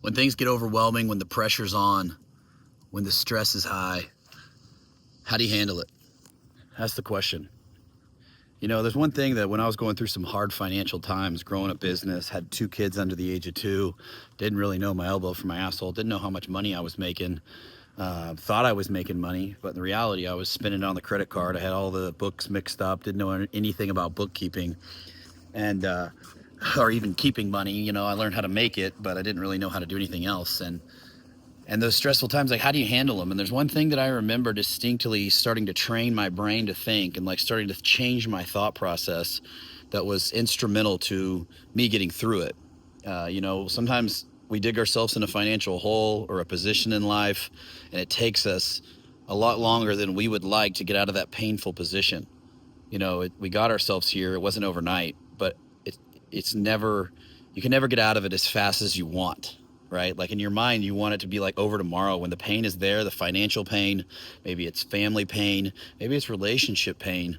When things get overwhelming, when the pressure's on, when the stress is high, how do you handle it? That's the question. You know, there's one thing that when I was going through some hard financial times, growing a business, had 2 kids under the age of 2, didn't really know my elbow from my asshole, didn't know how much money I was making, thought I was making money, but in reality, I was spending it on the credit card. I had all the books mixed up, didn't know anything about bookkeeping, and or even keeping money. You know, I learned how to make it, but I didn't really know how to do anything else. And those stressful times, like, how do you handle them? And there's one thing that I remember distinctly starting to train my brain to think and like starting to change my thought process that was instrumental to me getting through it. You know, sometimes we dig ourselves in a financial hole or a position in life, and it takes us a lot longer than we would like to get out of that painful position. You know, we got ourselves here. It wasn't overnight, but it's never, you can never get out of it as fast as you want, right? Like in your mind, you want it to be like over tomorrow when the pain is there, the financial pain, maybe it's family pain, maybe it's relationship pain,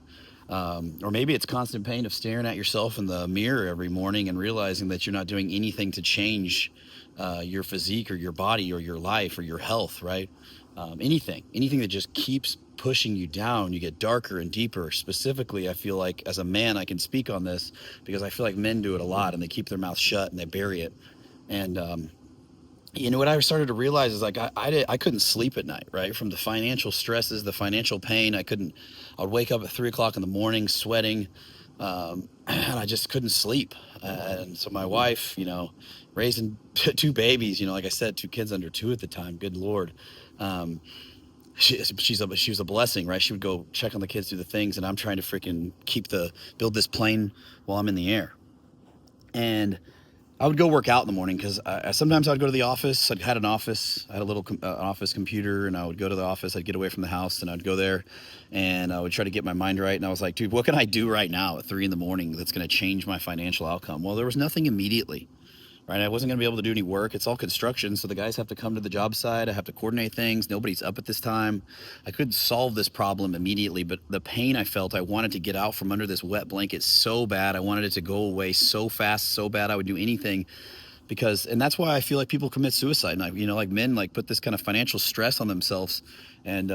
or maybe it's constant pain of staring at yourself in the mirror every morning and realizing that you're not doing anything to change your physique or your body or your life or your health, right? Anything that just keeps pushing you down, you get darker and deeper. Specifically, I feel like as a man, I can speak on this because I feel like men do it a lot and they keep their mouth shut and they bury it. And, you know, what I started to realize is like, I couldn't sleep at night, right? From the financial stresses, the financial pain, I would wake up at 3 o'clock in the morning sweating, and I just couldn't sleep. And so my wife, you know, raising 2 babies, you know, like I said, 2 kids under 2 at the time, good Lord. Um, she was a blessing, right? She would go check on the kids, do the things, and I'm trying to freaking build this plane while I'm in the air. And I would go work out in the morning because sometimes I'd go to the office. I had an office. I had a little office computer, and I would go to the office. I'd get away from the house, and I'd go there, and I would try to get my mind right. And I was like, dude, what can I do right now at 3 in the morning that's going to change my financial outcome? Well, there was nothing immediately. Right, I wasn't going to be able to do any work. It's all construction, so the guys have to come to the job site. I have to coordinate things. Nobody's up at this time. I couldn't solve this problem immediately, but the pain I felt, I wanted to get out from under this wet blanket so bad. I wanted it to go away so fast, so bad. I would do anything because, and that's why I feel like people commit suicide. And you know, like men, like put this kind of financial stress on themselves, and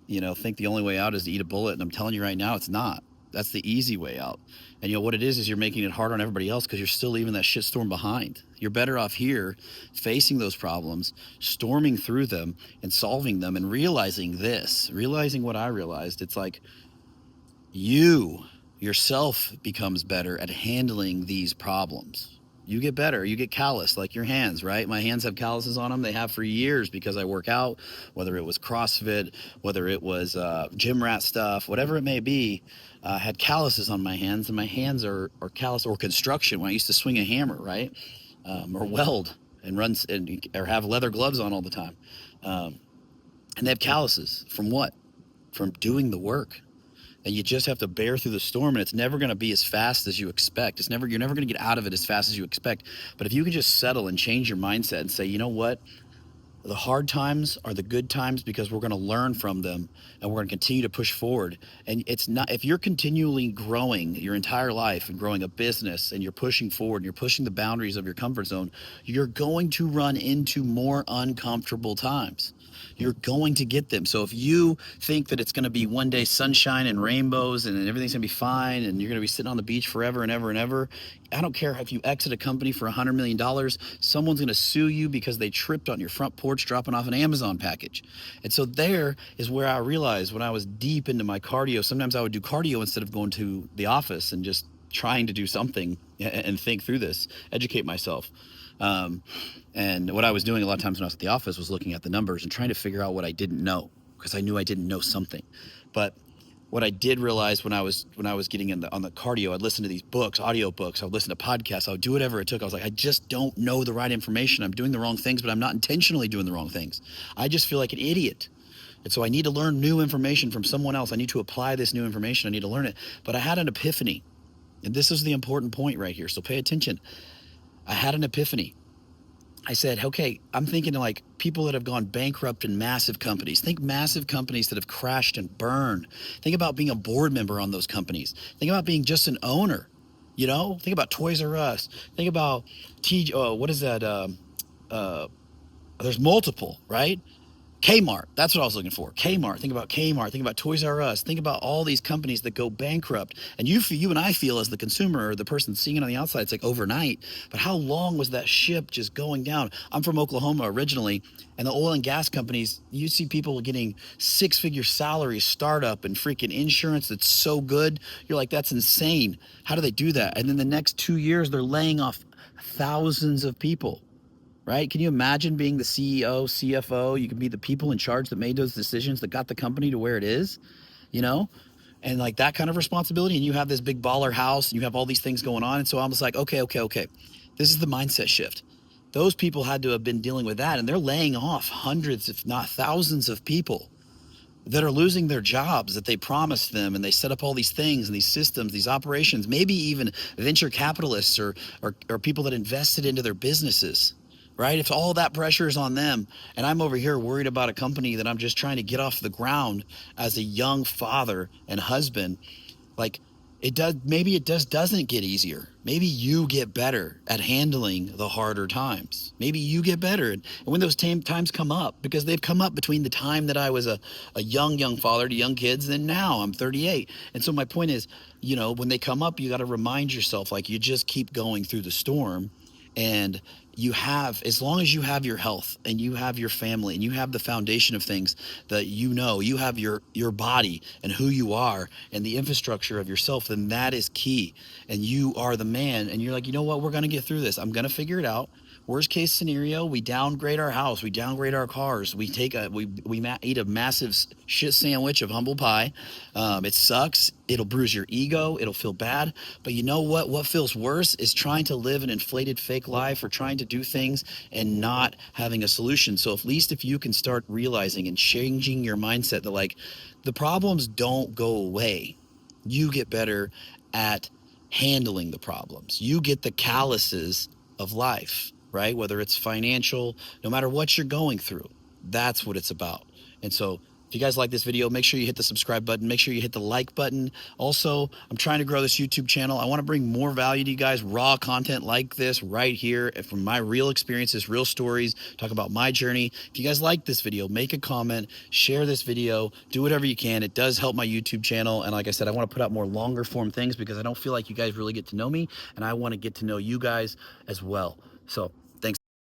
you know, think the only way out is to eat a bullet. And I'm telling you right now, it's not. That's the easy way out. And you know what it is you're making it hard on everybody else because you're still leaving that shitstorm behind. You're better off here facing those problems, storming through them and solving them and realizing what I realized. It's like you yourself becomes better at handling these problems. You get better. You get callous, like your hands, right? My hands have calluses on them. They have for years because I work out, whether it was CrossFit, whether it was gym rat stuff, whatever it may be. Had calluses on my hands, and my hands are callous, or construction when I used to swing a hammer, right? Or weld and or have leather gloves on all the time. And they have calluses from what? From doing the work. And you just have to bear through the storm, and it's never going to be as fast as you expect. You're never going to get out of it as fast as you expect. But if you can just settle and change your mindset and say, you know what? The hard times are the good times because we're going to learn from them and we're going to continue to push forward. And it's not, if you're continually growing your entire life and growing a business and you're pushing forward and you're pushing the boundaries of your comfort zone, you're going to run into more uncomfortable times. You're going to get them. So if you think that it's going to be one day sunshine and rainbows and everything's going to be fine and you're going to be sitting on the beach forever and ever and ever, I don't care if you exit a company for $100 million, someone's going to sue you because they tripped on your front porch dropping off an Amazon package. And so there is where I realized when I was deep into my cardio, sometimes I would do cardio instead of going to the office and just trying to do something and think through this, educate myself. And what I was doing a lot of times when I was at the office was looking at the numbers and trying to figure out what I didn't know because I knew I didn't know something. But what I did realize when I was getting on the cardio, I'd listen to these books, audio books, I'd listen to podcasts, I would do whatever it took. I was like, I just don't know the right information. I'm doing the wrong things, but I'm not intentionally doing the wrong things. I just feel like an idiot. And so I need to learn new information from someone else. I need to apply this new information. I need to learn it. But I had an epiphany. And this is the important point right here. So pay attention. I had an epiphany. I said, okay, I'm thinking like people that have gone bankrupt in massive companies. Think massive companies that have crashed and burned. Think about being a board member on those companies. Think about being just an owner, you know? Think about Toys R Us. Think about what is that? there's multiple, right? Kmart, that's what I was looking for. Kmart, think about Kmart, think about Toys R Us, think about all these companies that go bankrupt. And you and I feel as the consumer or the person seeing it on the outside, it's like overnight. But how long was that ship just going down? I'm from Oklahoma originally, and the oil and gas companies, you see people getting six-figure salaries, startup, and freaking insurance that's so good. You're like, that's insane. How do they do that? And then the next 2 years, they're laying off thousands of people, right? Can you imagine being the CEO, CFO? You can be the people in charge that made those decisions that got the company to where it is, you know? And like that kind of responsibility. And you have this big baller house and you have all these things going on. And so I was like, okay. This is the mindset shift. Those people had to have been dealing with that. And they're laying off hundreds, if not thousands of people that are losing their jobs that they promised them, and they set up all these things and these systems, these operations, maybe even venture capitalists or people that invested into their businesses, right? If all that pressure is on them, and I'm over here worried about a company that I'm just trying to get off the ground as a young father and husband, like maybe it doesn't get easier. Maybe you get better at handling the harder times. Maybe you get better. And when those times come up, because they've come up between the time that I was a young father to young kids, and now I'm 38. And so my point is, when they come up, you got to remind yourself, like, you just keep going through the storm. And as long as you have your health and you have your family and you have the foundation of things that you have your body and who you are and the infrastructure of yourself, then that is key. And you are the man, and you're like, you know what, we're going to get through this. I'm going to figure it out. Worst case scenario, we downgrade our house, we downgrade our cars, we eat a massive shit sandwich of humble pie. It sucks. It'll bruise your ego. It'll feel bad. But you know what? What feels worse is trying to live an inflated fake life, or trying to do things and not having a solution. So at least if you can start realizing and changing your mindset that, like, the problems don't go away. You get better at handling the problems. You get the calluses of life, right? Whether it's financial, no matter what you're going through, that's what it's about. And so if you guys like this video, make sure you hit the subscribe button. Make sure you hit the like button. Also, I'm trying to grow this YouTube channel. I want to bring more value to you guys, raw content like this right here from my real experiences, real stories, talk about my journey. If you guys like this video, make a comment, share this video, do whatever you can. It does help my YouTube channel. And like I said, I want to put out more longer form things because I don't feel like you guys really get to know me, and I want to get to know you guys as well. So